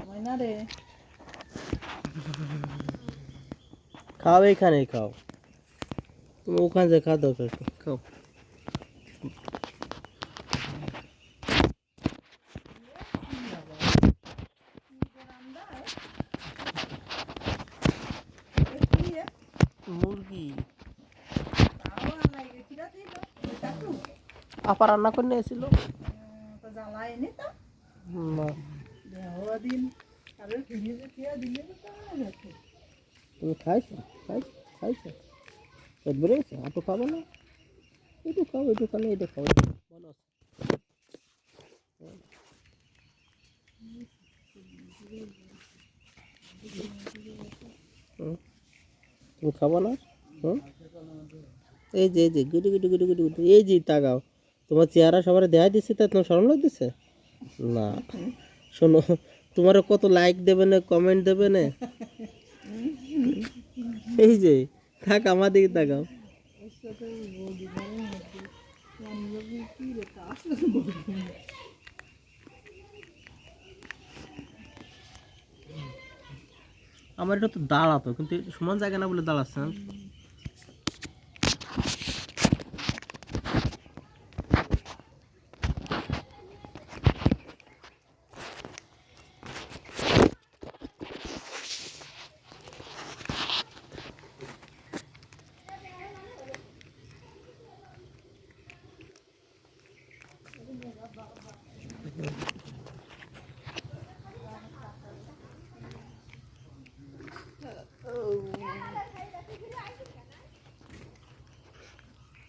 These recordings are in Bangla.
ময়না রে খাও এইখানে খাও, তুমি ওখানে যে খাওয়া দরকার কি? খাও। মুরগি আপা রান্না করে নিয়েছিল না। তুমি খাইছো খাইছো খাইছো পেট ভরে গেছে? আপু খাবো না? একটু খাও, একটু খালে এটা খাও, ভালো আছে। তুমি খাবো না? এই যে গুটি গুটি গুটি গুটি গুটি, এই যে তাকাও, তোমার চেহারা সবার দেখা দিচ্ছে, তা তোমার শরম লাগতেছে না? শোনো, তোমার কত লাইক দেবে না, কমেন্ট দেবে না, এই যে থাক আমার দিকে তাকাও। আমার এটা তো দাঁড়াতো, কিন্তু সমান জায়গা না বলে দাঁড়াচ্ছে না।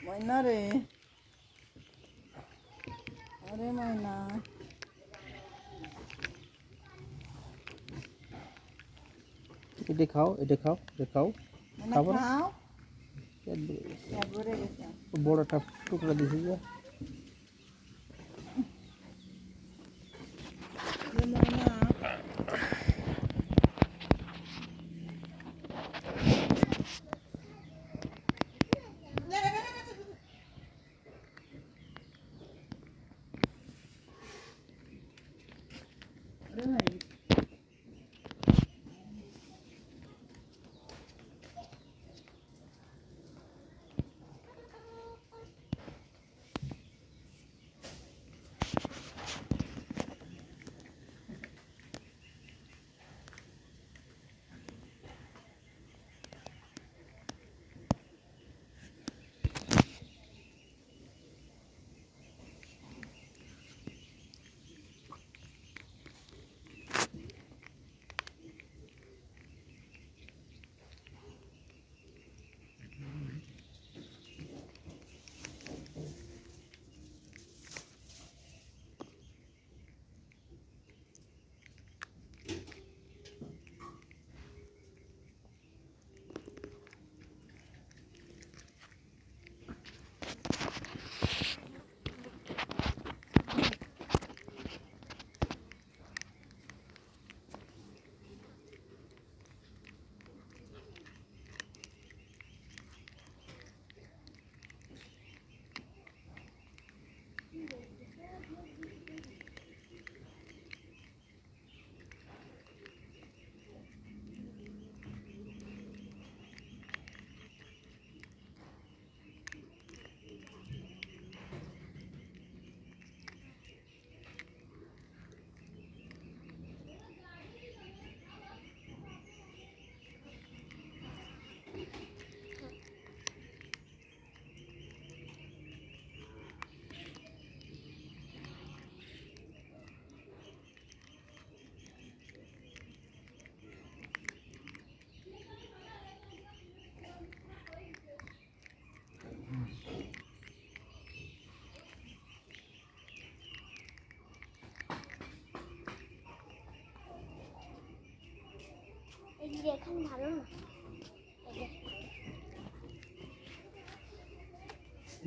ময়না রে আরে ময়না এটা খাও, এটা খাও, এটা খাও। খাবো না? খাও বড় একটা টুকরা দিয়েছি যে।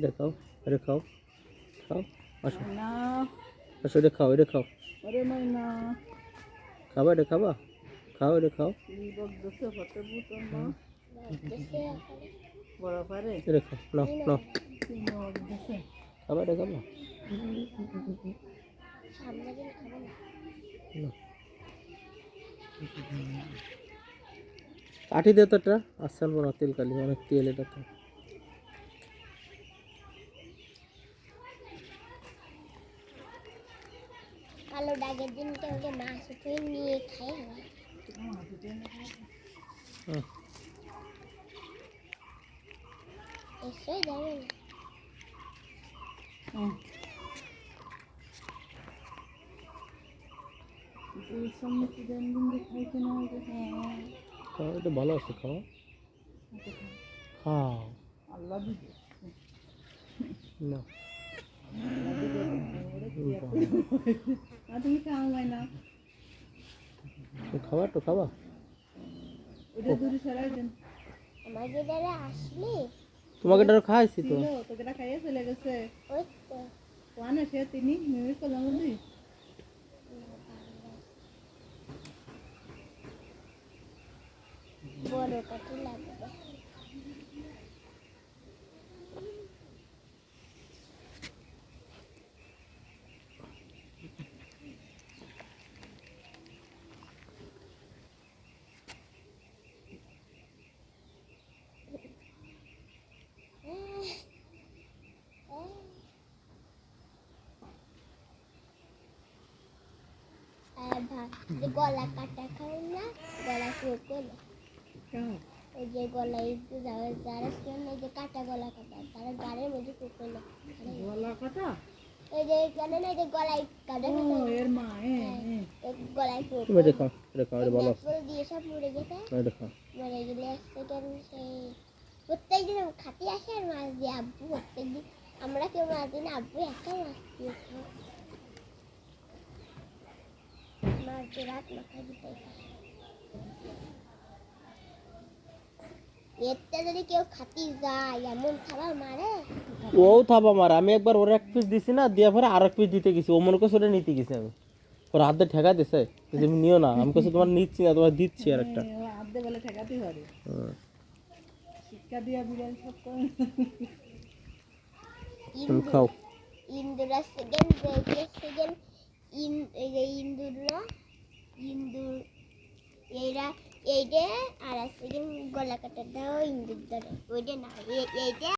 দেখাও, এটা খাও, খাও, আসো আসো, এটা খাও, এটা খাও। আরে ময়না খাবা, এটা খাবা, খাও, এটা খাও, বড় পারে এটা খাও, নাও নাও, খাবা, এটা খাবা। সামনে দিন খাবো না। কাঠি দে তো এটা আসাল বড় তেল কালি অনেক তেল এটা তো কালো দাগের দিন কেউ মাছ উঠে নিয়ে খাই হয়। এসে যাবে না। সামনে তো দিন দিন খাইতে না হবে। খাও এটা ভালো আছে খাও খাও আল্লাহ দিবে না তুমি খাও ময়না, খাবা তো খাবা ওটা দূরে সরাই দেন। আমাকে দ্বারা আসলি তোমাকে এটা খাইছি তো ছিল তোকে এটা খাইয়ে চলে গেছে। ওই তো কোন সে তিনি মিমি করলাম বলি বড় কাঠি লাগবে। যে গলা কাটা খাও না, গলা শুকো না। ওই যে গলায় যারা শুনে যে কাটা গলা কাটা তারা গাড়ির মধ্যে শুকো না। গলা কাটা ওই যে জানে না যে গলায় কাটা ও এর মা গলায় শুকো তুমি এটা খাও এটা ভালো আছে ফুল দিয়ে সব মরে গেছে। এটা খাও মরে গেলে সেখানে সেই প্রত্যেকদিন খাতে আসে আর মাছ দিয়ে আব্বু প্রত্যেকদিন আমরা কেউ মাছ দিই না, আব্বু একা মাছ দিয়ে খায়। মাছ দিয়ে রাত মাথা দিতে এতে যদি কেউ খাতি যায় এমন খাবার মারে। ও থাবা মার আমি একবার ওর এক পিস দিছি না দিয়া পরে আর এক পিস দিতে গেছি ও মনে করছে ওটা নিতে গেছি আমি ওর হাত দিয়ে ঠেকা দিছে তুমি নিও না আমি কাছে তোমার নিচ্ছি না তোমার দিচ্ছি আর একটা আদে বলে ঠেকাতে পারে শিক্ষা দিয়া বিড়াল সব করে। তুমি খাও ইন্দুরা সেকেন্ড সেকেন্ড এই যে ইন্দুররা ইন্দুর এইটা এইটা আর সেকেন্ড গলা কাটা দাও ইন্দুর ধরে ওইটা না এইটা